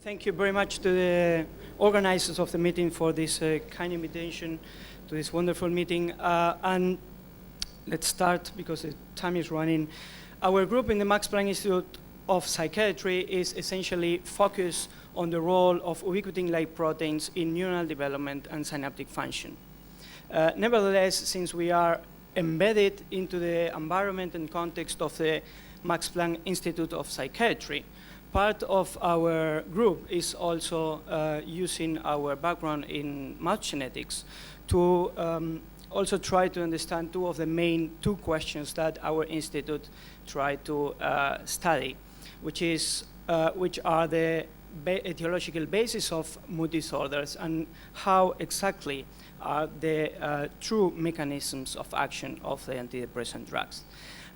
Thank you very much to the organizers of the meeting for this kind invitation to this wonderful meeting. And let's start because the time is running. Our group in the Max Planck Institute of Psychiatry is essentially focused on the role of ubiquitin-like proteins in neuronal development and synaptic function. Nevertheless, since we are embedded into the environment and context of the Max Planck Institute of Psychiatry, part of our group is also using our background in mouse genetics to also try to understand two of the main questions that our institute tried to study, which are the etiological basis of mood disorders and how exactly are the true mechanisms of action of the antidepressant drugs.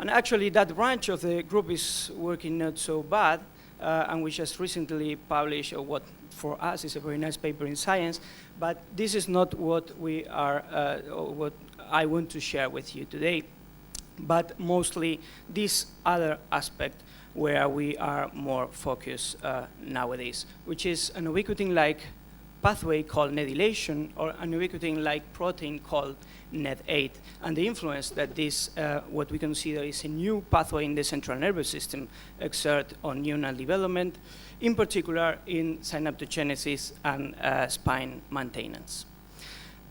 And actually that branch of the group is working not so bad, and we just recently published what for us is a very nice paper in Science, but this is not what we are, what I want to share with you today, but mostly this other aspect where we are more focused nowadays, which is an ubiquitin-like pathway called Nedilación, or an ubiquitin-like protein called NED8, and the influence that this, what we consider is a new pathway in the central nervous system, exert on neuronal development, in particular in synaptogenesis and spine maintenance.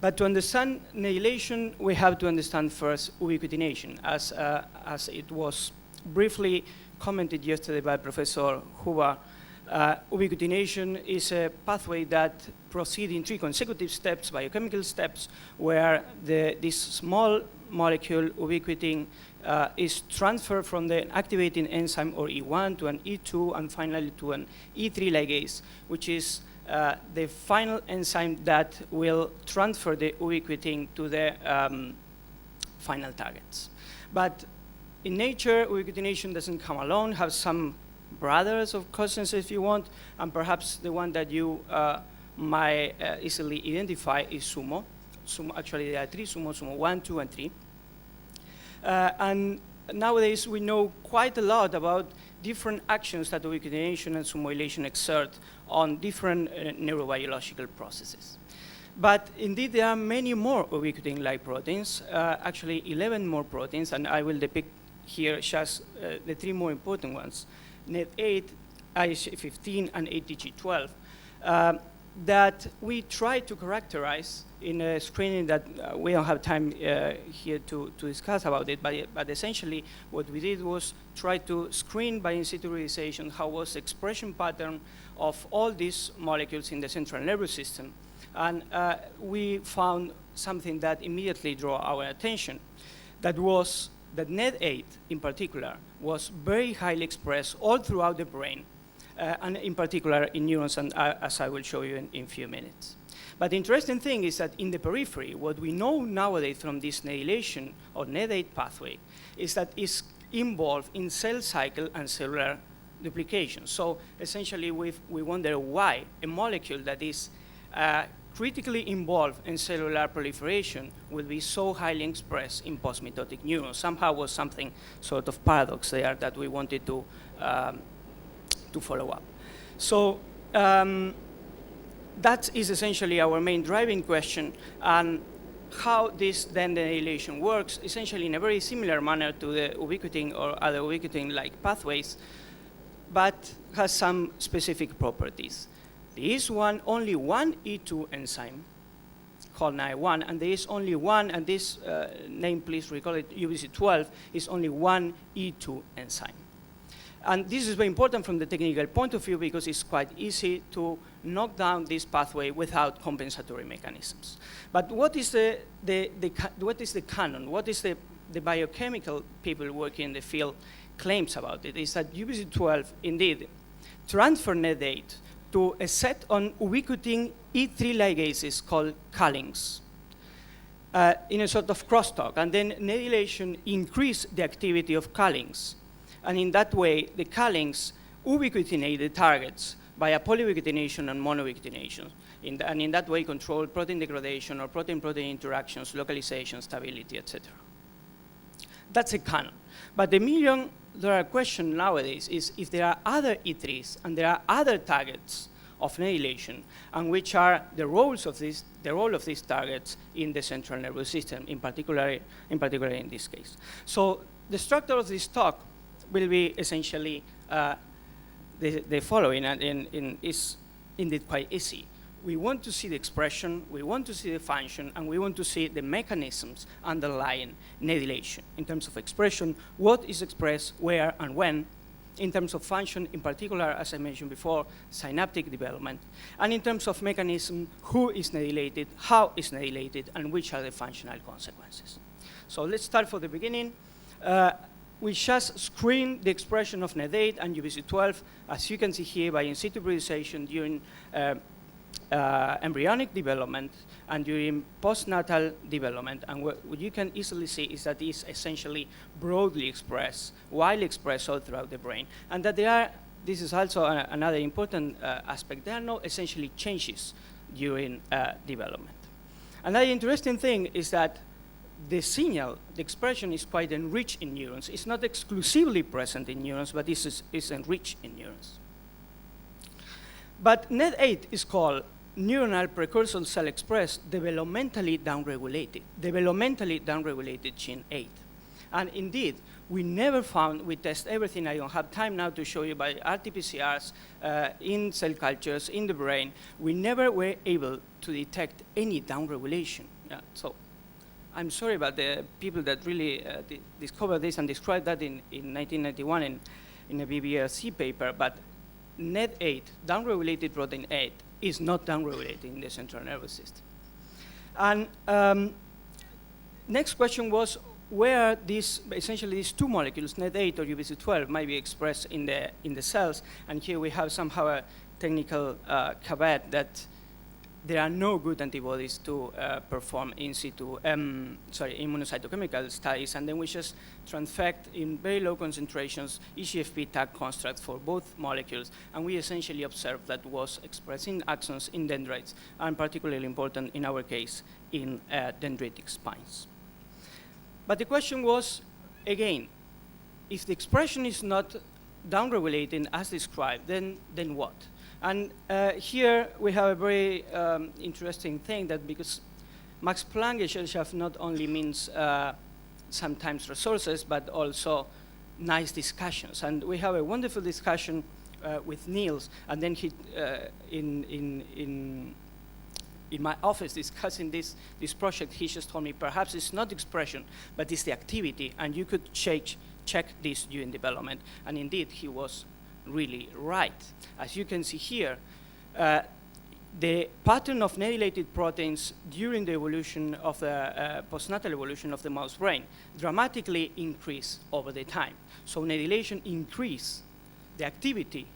But to understand Nedilación, we have to understand first ubiquitination, as it was briefly commented yesterday by Professor Huber. Ubiquitination is a pathway that proceeds in 3 consecutive steps, biochemical steps, where this small molecule ubiquitin is transferred from the activating enzyme or E1 to an E2 and finally to an E3 ligase, which is the final enzyme that will transfer the ubiquitin to the final targets. But in nature, ubiquitination doesn't come alone, has some brothers of cousins if you want, and perhaps the one that you might easily identify is SUMO. Actually, there are 3 SUMO, SUMO 1, 2, and 3. And nowadays, we know quite a lot about different actions that ubiquitination and SUMOylation exert on different neurobiological processes. But indeed, there are many more ubiquitin-like proteins, actually 11 more proteins, and I will depict here just the 3 more important ones. NED8, IH15, and ATG12, that we try to characterize in a screening that we don't have time here to discuss about it, but essentially what we did was try to screen by in situ realization how was the expression pattern of all these molecules in the central nervous system. And we found something that immediately drew our attention. That was that NED8 in particular was very highly expressed all throughout the brain, and in particular in neurons, and as I will show you in a few minutes. But the interesting thing is that in the periphery, what we know nowadays from this Nedilación or NED8 pathway is that it's involved in cell cycle and cellular duplication. So essentially we wonder why a molecule that is critically involved in cellular proliferation will be so highly expressed in postmitotic neurons. Somehow was something sort of paradox there that we wanted to follow up. So that is essentially our main driving question, and how this then the Nedilación works, essentially in a very similar manner to the ubiquitin or other ubiquitin-like pathways, but has some specific properties. There is only one E2 enzyme called NAI1, and there is only one, and this name, please recall it, UBC12, is only one E2 enzyme. And this is very important from the technical point of view because it's quite easy to knock down this pathway without compensatory mechanisms. But what is the canon? What is the biochemical people working in the field claims about it? Is that UBC12 indeed transfer NED8 to a set on ubiquitin E3 ligases called calings in a sort of crosstalk. And then Nedilación increased the activity of calings. And in that way, the calings ubiquitinate the targets via polyubiquitination and monoubiquitination. And in that way, control protein degradation or protein-protein interactions, localization, stability, etc. That's a canon. But the million there are questions nowadays is if there are other E3s and there are other targets of nedilación, and which are the role of these targets in the central nervous system, in particular in this case. So the structure of this talk will be essentially the following, and is indeed quite easy. We want to see the expression, we want to see the function, and we want to see the mechanisms underlying nedilación. In terms of expression, what is expressed, where, and when. In terms of function, in particular, as I mentioned before, synaptic development. And in terms of mechanism, who is nedilated, how is nedilated, and which are the functional consequences. So let's start from the beginning. We just screen the expression of NED8 and UBC12, as you can see here, by in situ periodization during embryonic development and during postnatal development. And what you can easily see is that it's essentially broadly expressed, widely expressed all throughout the brain. And that this is also another important aspect, there are no essentially changes during development. Another interesting thing is that the signal, the expression is quite enriched in neurons. It's not exclusively present in neurons, but it's enriched in neurons. But NED8 is called neuronal precursor cell expressed developmentally downregulated gene 8. And indeed, we never found, we test everything, I don't have time now to show you by RT-PCRs in cell cultures in the brain, we never were able to detect any downregulation. Yeah, so I'm sorry about the people that really discovered this and described that in 1991 in a BBRC paper, but NED8, downregulated protein 8, is not downregulated in the central nervous system. And next question was where essentially these two molecules, NED8 or UBC12, might be expressed in the cells. And here we have somehow a technical caveat that there are no good antibodies to perform in situ, immunocytochemical studies, and then we just transfect in very low concentrations EGFP tag constructs for both molecules, and we essentially observed that was expressed in axons, in dendrites, and particularly important in our case, in dendritic spines. But the question was, again, if the expression is not downregulating as described, then what? And here we have a very interesting thing that because Max Planck Gesellschaft not only means sometimes resources, but also nice discussions. And we have a wonderful discussion with Niels, and then he, in my office discussing this project, he just told me perhaps it's not expression, but it's the activity, and you could check this during development. And indeed, he was really right. As you can see here, the pattern of nedilated proteins during the evolution of the postnatal evolution of the mouse brain dramatically increase over the time. So nedilation increase, the activity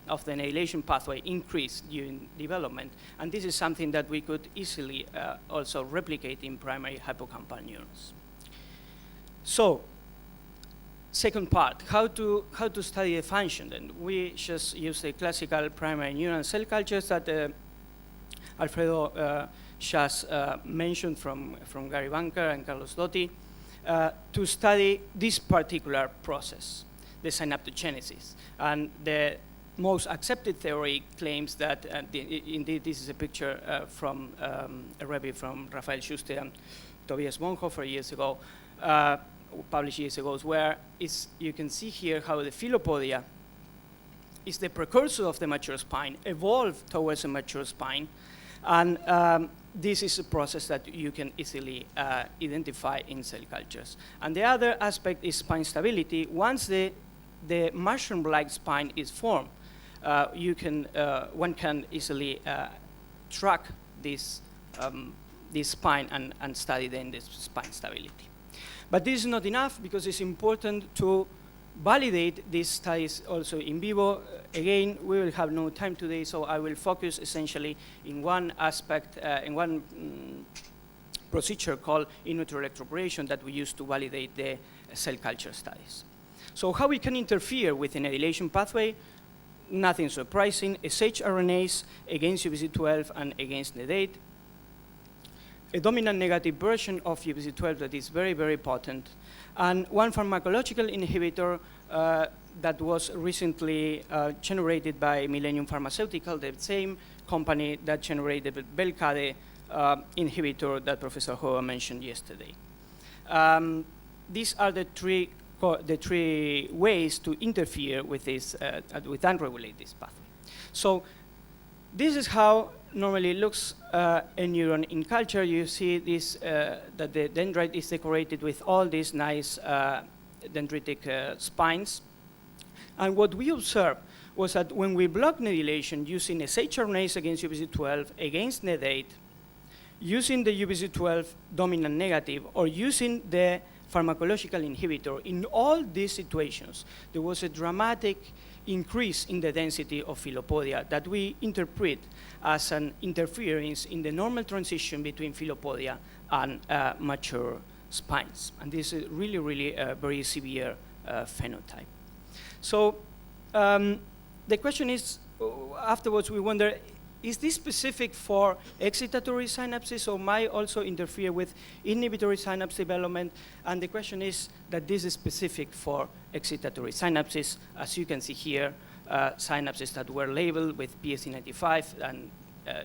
of the nedilación pathway increase during development. And this is something that we could easily also replicate in primary hippocampal neurons. So, second part, how to study the function. And we just use the classical primary neural cell cultures that Alfredo just mentioned from Gary Bunker and Carlos Dotti to study this particular process, the synaptogenesis. And the most accepted theory claims that, indeed this is a picture from a review from Raphael Schuster and Tobias Bonhoeffer years ago, published years ago, where you can see here how the philopodia is the precursor of the mature spine, evolved towards a mature spine, and this is a process that you can easily identify in cell cultures. And the other aspect is spine stability. Once the mushroom-like spine is formed, one can easily track this spine and study then this spine stability. But this is not enough because it's important to validate these studies also in vivo. Again, we will have no time today, so I will focus essentially in one aspect, in one procedure called in vitro electroporation that we use to validate the cell culture studies. So how we can interfere with the nedilación pathway? Nothing surprising, shRNAs against UBC12 and against NED8. a dominant negative version of UBC12 that is very, very potent, and one pharmacological inhibitor that was recently generated by Millennium Pharmaceutical, the same company that generated the Belcade inhibitor that Professor Hoa mentioned yesterday. These are the three ways to interfere with this, with unregulate this pathway. So this is how normally looks a neuron in culture. You see this, that the dendrite is decorated with all these nice dendritic spines. And what we observed was that when we block nedilation using shRNAs against UBC12, against NED8, using the UBC12 dominant negative, or using the pharmacological inhibitor, in all these situations, there was a dramatic increase in the density of filopodia that we interpret as an interference in the normal transition between filopodia and mature spines. And this is really, really a very severe phenotype. So the question is, afterwards we wonder, is this specific for excitatory synapses or might also interfere with inhibitory synapse development? And the question is that this is specific for excitatory synapses. As you can see here, synapses that were labeled with PSC95 and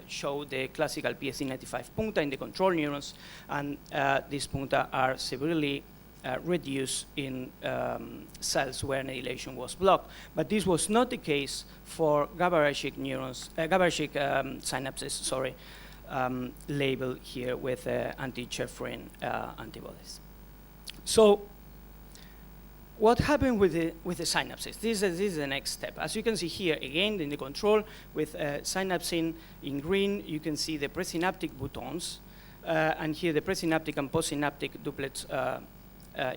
show the classical PSC95 puncta in the control neurons, and these puncta are severely reduced in cells where nedilation was blocked. But this was not the case for GABAergic neurons, GABAergic synapses, sorry, labeled here with anti-Chefrin antibodies. So what happened with the synapses? This is the next step. As you can see here, again, in the control with synapsin in green, you can see the presynaptic boutons, and here the presynaptic and postsynaptic doublets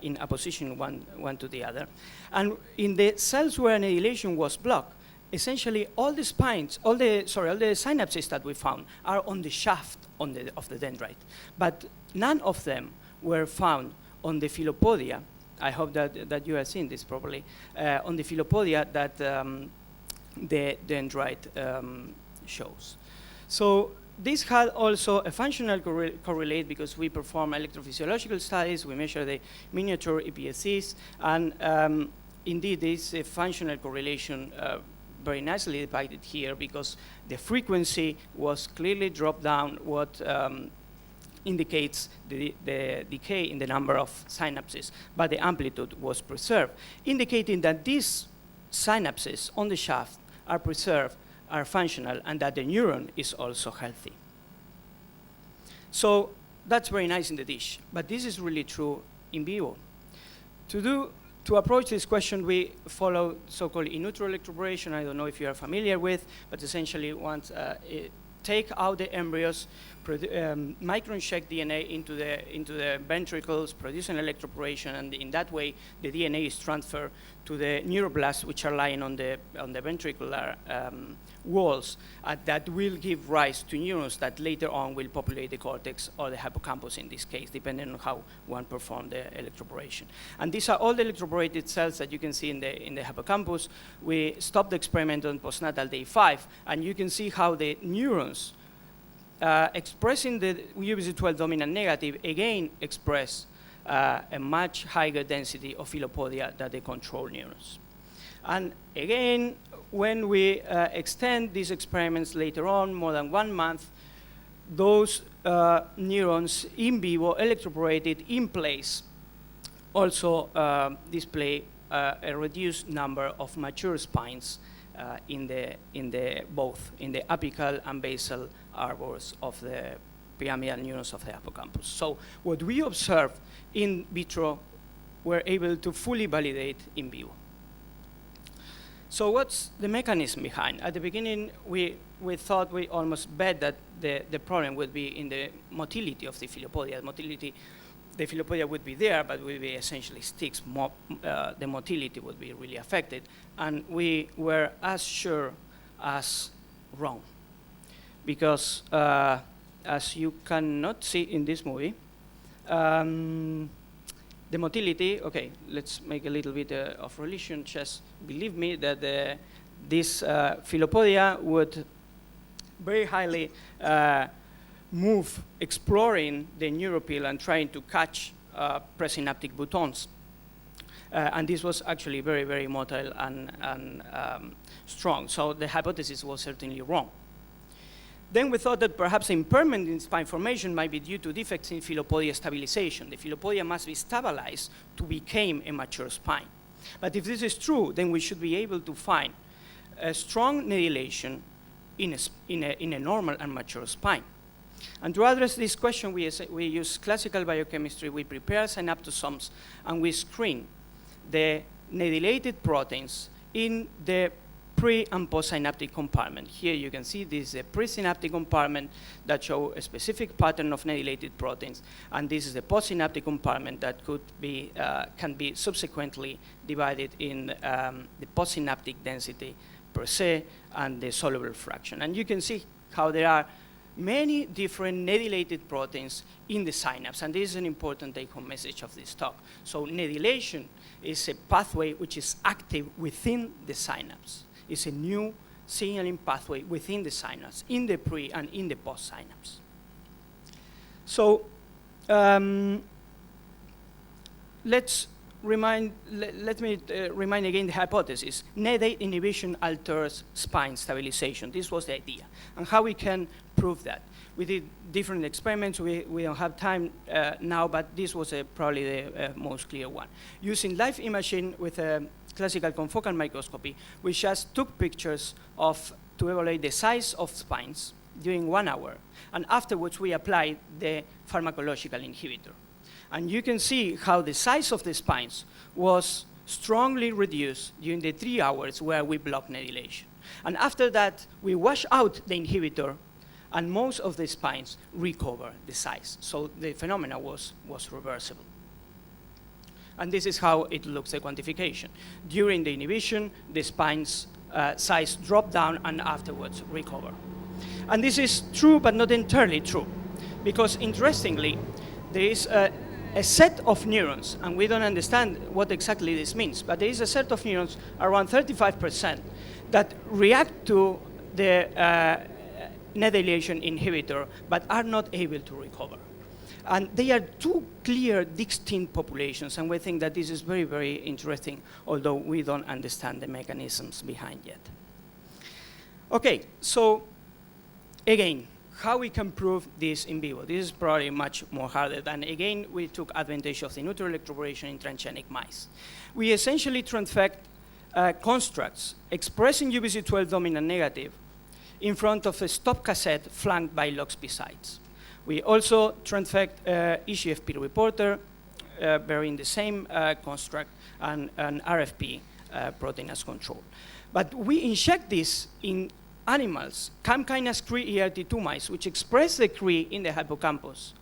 in opposition one to the other. And in the cells where nedilation was blocked, essentially all the spines, all the synapses that we found are on the shaft of the dendrite. But none of them were found on the filopodia. I hope that you have seen this properly, on the filopodia that the dendrite shows. So this had also a functional correlate because we perform electrophysiological studies, we measure the miniature EPSCs, and indeed this is a functional correlation very nicely depicted here because the frequency was clearly dropped down, what indicates the decay in the number of synapses, but the amplitude was preserved, indicating that these synapses on the shaft are preserved, are functional, and that the neuron is also healthy. So that's very nice in the dish, but this is really true in vivo. To approach this question, we follow so-called in utero electroporation. I don't know if you are familiar with, but essentially once take out the embryos, microinject DNA into the ventricles, produce an electroporation, and in that way the DNA is transferred to the neuroblasts, which are lying on the ventricular walls, that will give rise to neurons that later on will populate the cortex or the hippocampus in this case, depending on how one performed the electroporation. And these are all the electroporated cells that you can see in the hippocampus. We stopped the experiment on postnatal day 5, and you can see how the neurons expressing the UBC12 dominant negative again express a much higher density of filopodia than the control neurons. And again, when we extend these experiments later on, more than 1 month, those neurons in vivo electroporated in place also display a reduced number of mature spines in both the apical and basal arbors of the pyramidal neurons of the hippocampus. So what we observed in vitro, we're able to fully validate in vivo. So what's the mechanism behind? At the beginning, we thought, we almost bet that the problem would be in the motility of the filopodia. The filopodia would be there, but would be essentially sticks. The motility would be really affected. And we were as sure as wrong. Because as you cannot see in this movie, the motility, okay, let's make a little bit of relation. Just believe me that this filopodia would very highly move exploring the neuropil and trying to catch presynaptic buttons. And this was actually very, very motile and strong. So the hypothesis was certainly wrong. Then we thought that perhaps impairment in spine formation might be due to defects in filopodia stabilization. The filopodia must be stabilized to become a mature spine. But if this is true, then we should be able to find a strong nedilation in a normal and mature spine. And to address this question, we use classical biochemistry. We prepare synaptosomes, and we screen the nedilated proteins in the pre- and postsynaptic compartment. Here you can see this is a presynaptic compartment that shows a specific pattern of nedilated proteins, and this is the postsynaptic compartment that can be subsequently divided in the postsynaptic density per se and the soluble fraction. And you can see how there are many different nedilated proteins in the synapse, and this is an important take-home message of this talk. So nedilation is a pathway which is active within the synapse. It's a new signaling pathway within the synapse, in the pre and in the post synapse. So let me remind again the hypothesis. NED8 inhibition alters spine stabilization. This was the idea. And how we can prove that. We did different experiments. We don't have time now, but this was probably the most clear one. Using live imaging with a classical confocal microscopy, we just took pictures to evaluate the size of spines during 1 hour. And afterwards, we applied the pharmacological inhibitor. And you can see how the size of the spines was strongly reduced during the 3 hours where we blocked nedilation. And after that, we wash out the inhibitor, and most of the spines recover the size. So the phenomena was reversible. And this is how it looks, the quantification. During the inhibition, the spine's size dropped down and afterwards recover. And this is true, but not entirely true. Because interestingly, there is a set of neurons, and we don't understand what exactly this means, but there is a set of neurons, around 35%, that react to the nedilation inhibitor, but are not able to recover. And they are two clear, distinct populations, and we think that this is very, very interesting, although we don't understand the mechanisms behind yet. Okay, so again, how we can prove this in vivo? This is probably much more harder. And again, we took advantage of the neutral electroporation in transgenic mice. We essentially transfect constructs expressing UBC12 dominant negative in front of a stop cassette flanked by LOXP sites. We also transfect EGFP reporter bearing the same construct and an RFP protein as control. But we inject this in animals, CAM kinase CRE ERT2 mice, which express the CRE in the hippocampus,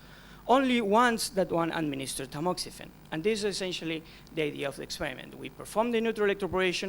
only once that one administered tamoxifen. And this is essentially the idea of the experiment. We perform the neutral electroporation,